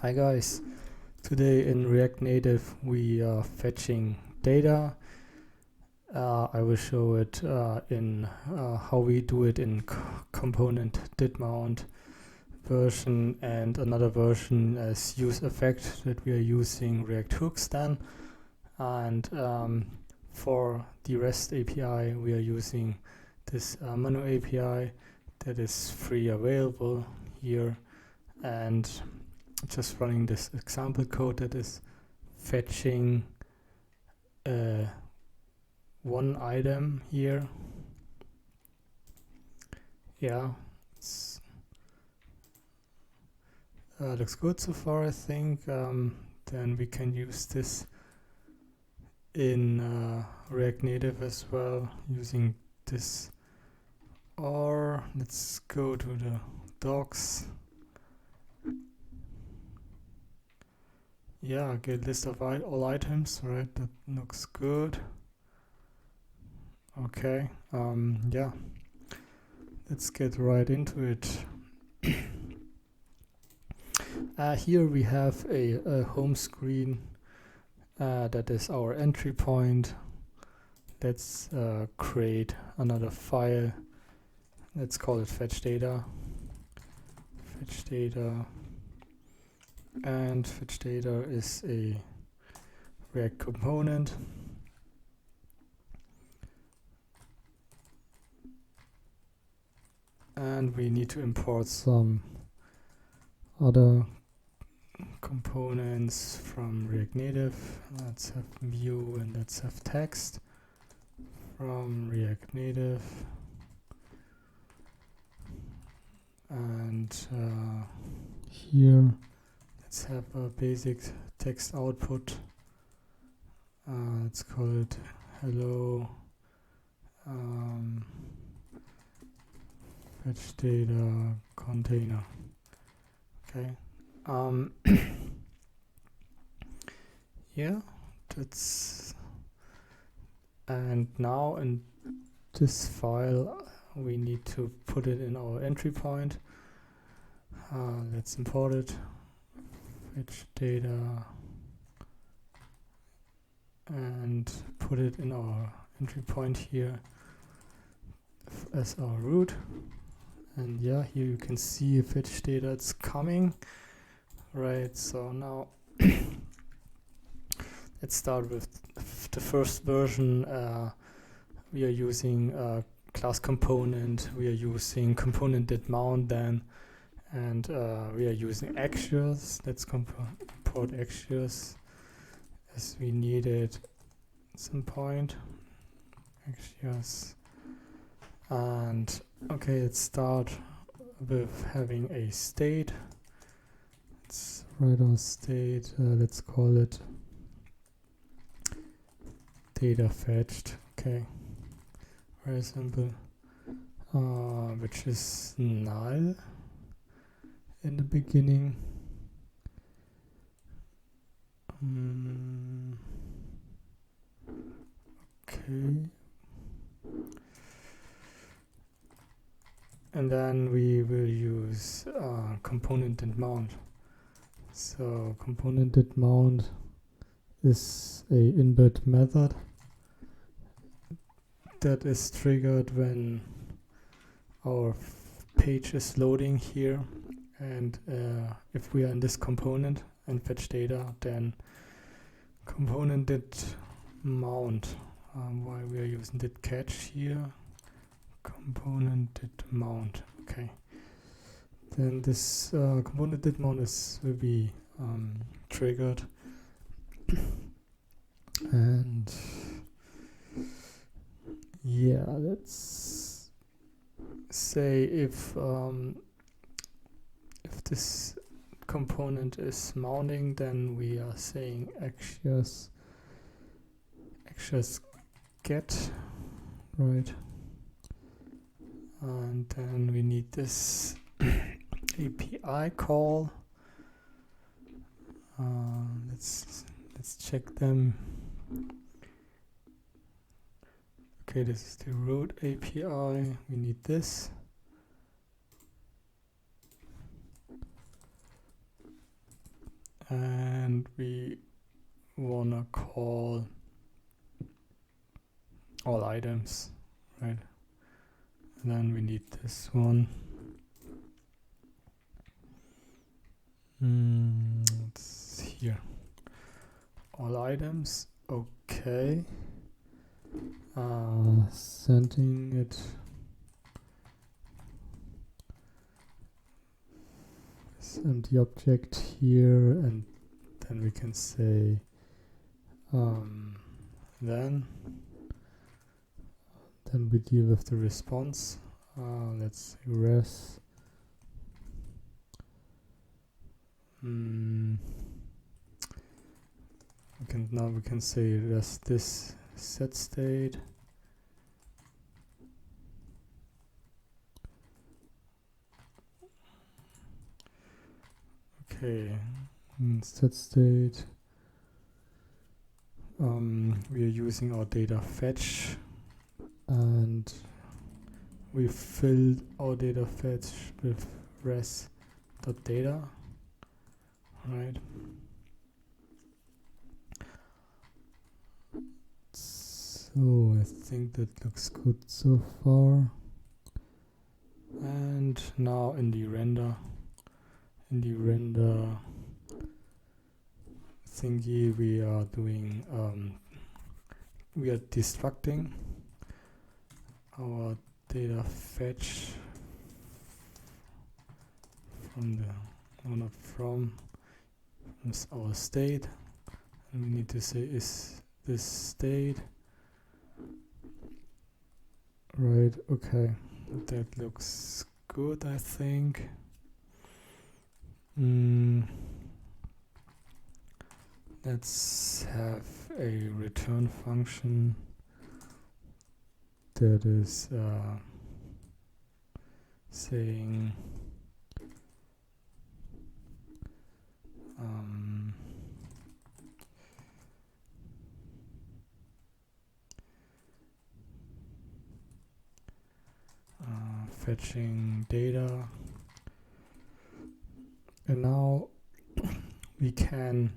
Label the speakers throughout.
Speaker 1: Hi guys, today in React Native we are fetching data. I will show it in how we do it in componentDidmount version and another version as useEffect that we are using React hooks then. And for the REST API we are using this Manu API that is free available here, and just running this example code that is fetching one item here. Yeah, looks good so far, I think. Then we can use this in React Native as well using this. Or let's go to the docs. Yeah, get list of all items, right? That looks good. Okay, yeah, let's get right into it. Here we have a home screen that is our entry point. Let's create another file. Let's call it fetch data. Fetch data. And fetch data is a React component. And we need to import some other components from React Native. Let's have view and let's have text from React Native. And here let's have a basic text output. Let's call it hello fetch data container. Okay. Yeah, that's, and now in this file we need to put it in our entry point. Let's import it. Fetch data and put it in our entry point here as our root. And yeah, here you can see fetch data, it's coming. Right, so now let's start with the first version. We are using class component, we are using componentDidmount then, and we are using axios. Let's import axios as we need it at some point. Axios. And okay, let's start with having a state. Let's write our state. Let's call it data fetched. Okay, very simple. Which is null in the beginning. Okay. And then we will use componentDidmount. So componentDidmount is a inbuilt method that is triggered when our page is loading here, and if we are in this component and fetch data, then componentDidmount, why we are using did catch here, componentDidmount. Okay, then this componentDidmount will be triggered, and yeah, let's say if this component is mounting, then we are saying axios get, right? And then we need this API call. Let's check them. Okay, this is the root API. We need this. and we wanna call all items, right? And then we need this one. It's here. All items. Okay. Sending it. Send the object here, and then we can say then we deal with the response. Let's say res. We can say res this set state. Okay, set state. We are using our data fetch, and we filled our data fetch with res.data, right? So I think that looks good so far. And now in the render thingy, we are doing we are destructing our data fetch from is our state, and we need to say is this state, right? Okay, that looks good, I think. Let's have a return function that is saying fetching data, and now we can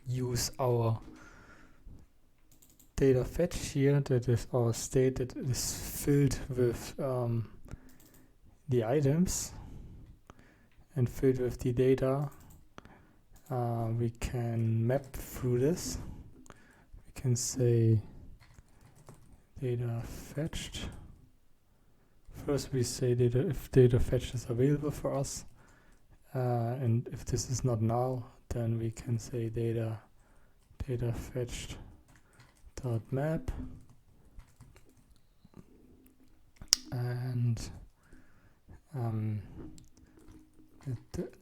Speaker 1: use our data fetch here, that is our state that is filled with the items and filled with the data. We can map through this. We can say data fetched. First we say if data fetched is available for us, and if this is not null, then we can say data fetched dot map, and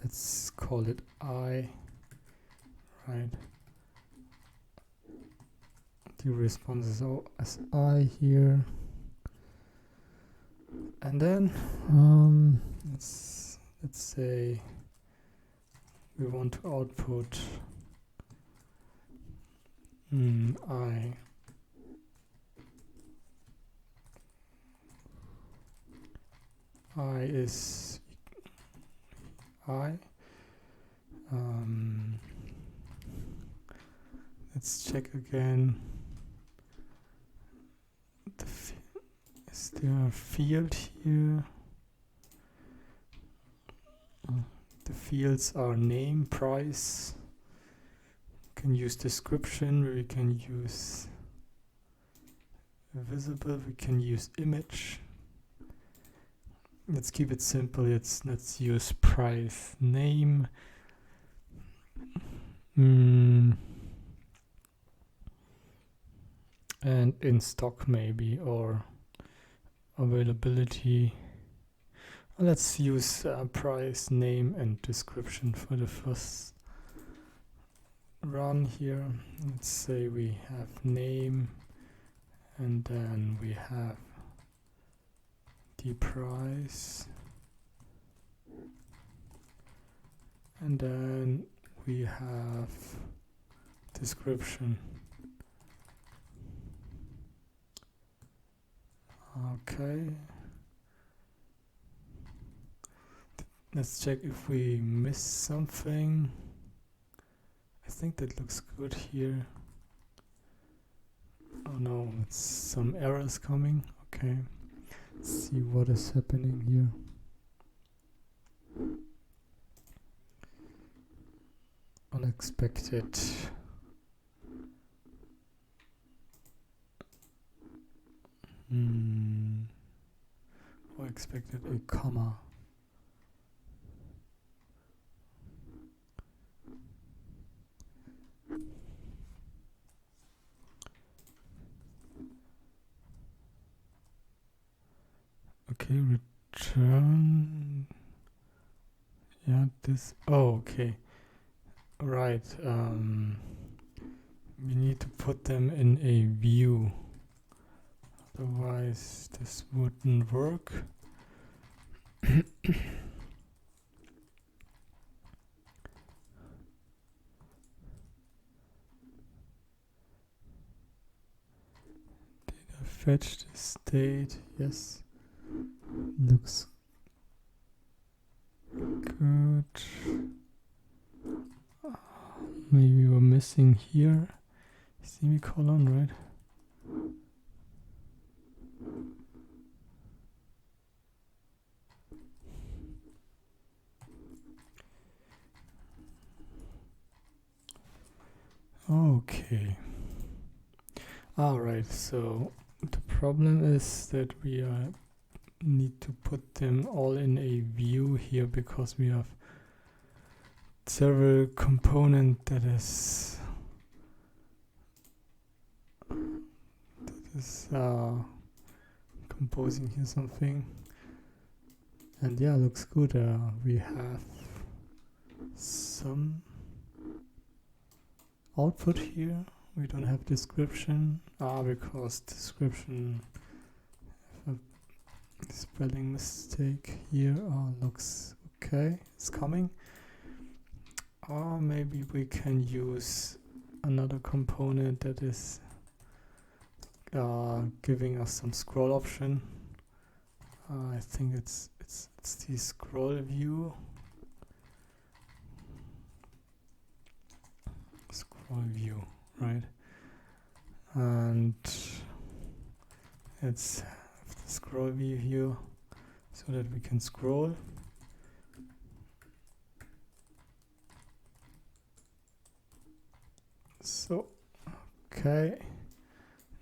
Speaker 1: let's call it I, right? The response is as I here, and then let's say we want to output I is I. Let's check again. Is there a field here? The fields are name, price. We can use description, we can use visible, we can use image. Let's keep it simple. Let's use price, name, and in stock maybe, or availability. Let's use price, name, and description for the first run here. Let's say we have name, and then we have the price, and then we have description. Okay. Let's check if we miss something. I think that looks good here. Oh no, it's some errors coming. Okay, let's see what is happening here. Unexpected. Or expected a comma. Okay, return. Yeah, this. Oh, okay. Right. We need to put them in a view. Otherwise, this wouldn't work. Data fetched state. Yes. Looks good. Maybe we're missing here semicolon, right? Okay. All right. So the problem is that we need to put them all in a view here because we have several component that is composing here something. And yeah, looks good. We have some output here. We don't have description because description spelling mistake here. Looks okay. It's coming. Or maybe we can use another component that is giving us some scroll option. I think it's the scroll view. Scroll view, right? And it's the scroll view here so that we can scroll. So, okay.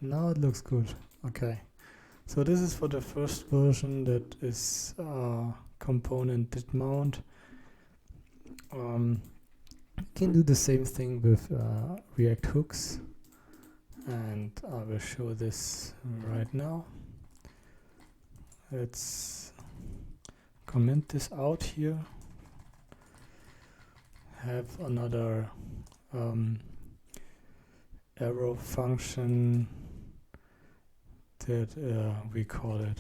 Speaker 1: Now it looks good. Okay. So this is for the first version that is componentDidmount. You can do the same thing with React hooks, and I will show this right now. Let's comment this out here. Have another arrow function that we call it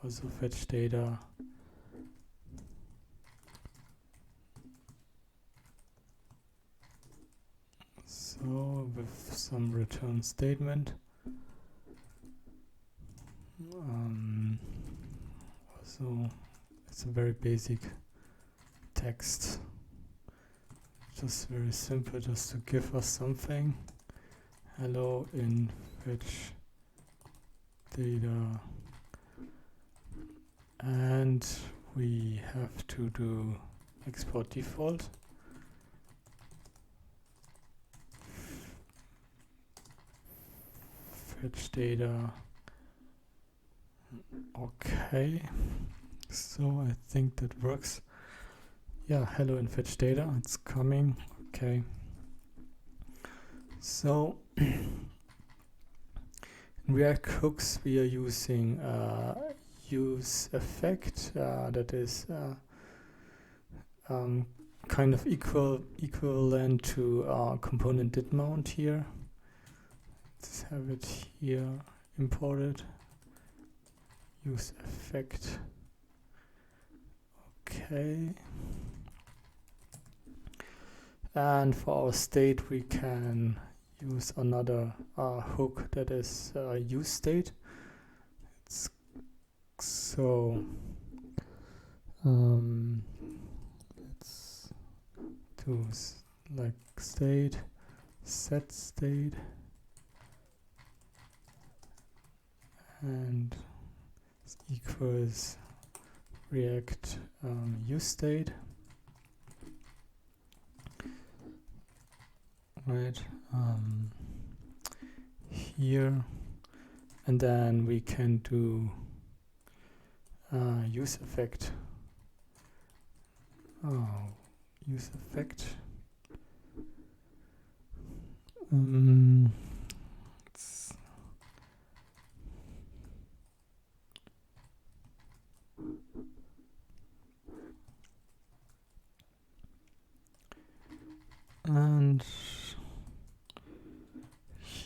Speaker 1: also fetch data. So with some return statement. Also it's a very basic text, just very simple, just to give us something. Hello in fetch data, and we have to do export default. Fetch data. Okay, so I think that works. Yeah, hello in fetch data, it's coming. Okay, so in React hooks we are using useEffect, that is kind of equivalent to componentDidmount here. Let's have it here imported. useEffect. Okay. And for our state we can use another hook that is useState. It's so let's do like state, set state, and equals React useState. Right here, and then we can do useEffect. useEffect. And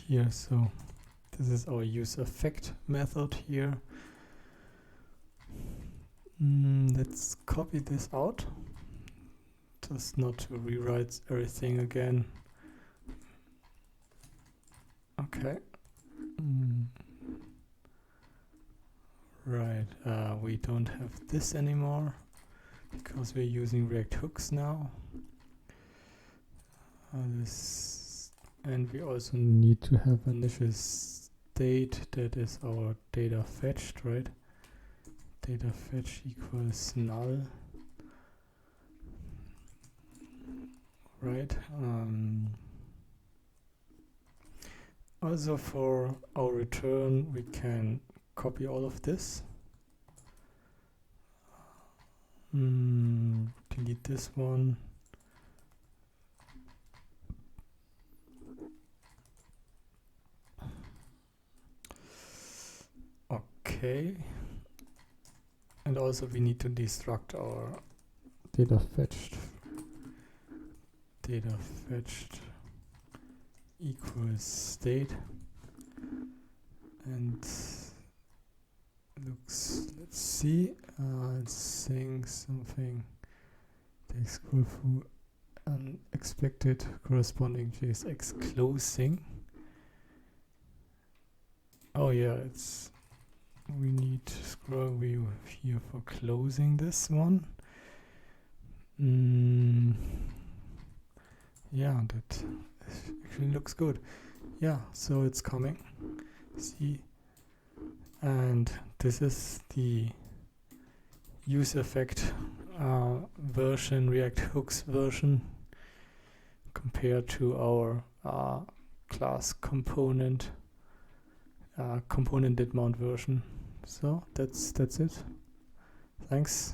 Speaker 1: here, so this is our useEffect method here. Let's copy this out, just not to rewrite everything again. Okay. Right, we don't have this anymore because we're using React hooks now. And we also need to have initial state, that is our data fetched, right? Data fetch equals null, right? Also for our return, we can copy all of this. Delete this one. Okay. And also we need to destruct our data fetched. Data fetched equals state. And looks, let's see, it's saying something. Takes equal for unexpected corresponding JSX closing. Oh yeah, it's, we need scroll view here for closing this one. Yeah, that actually looks good. Yeah, so it's coming. See, and this is the useEffect version, React hooks version, compared to our class component componentDidmount version. So that's it. Thanks.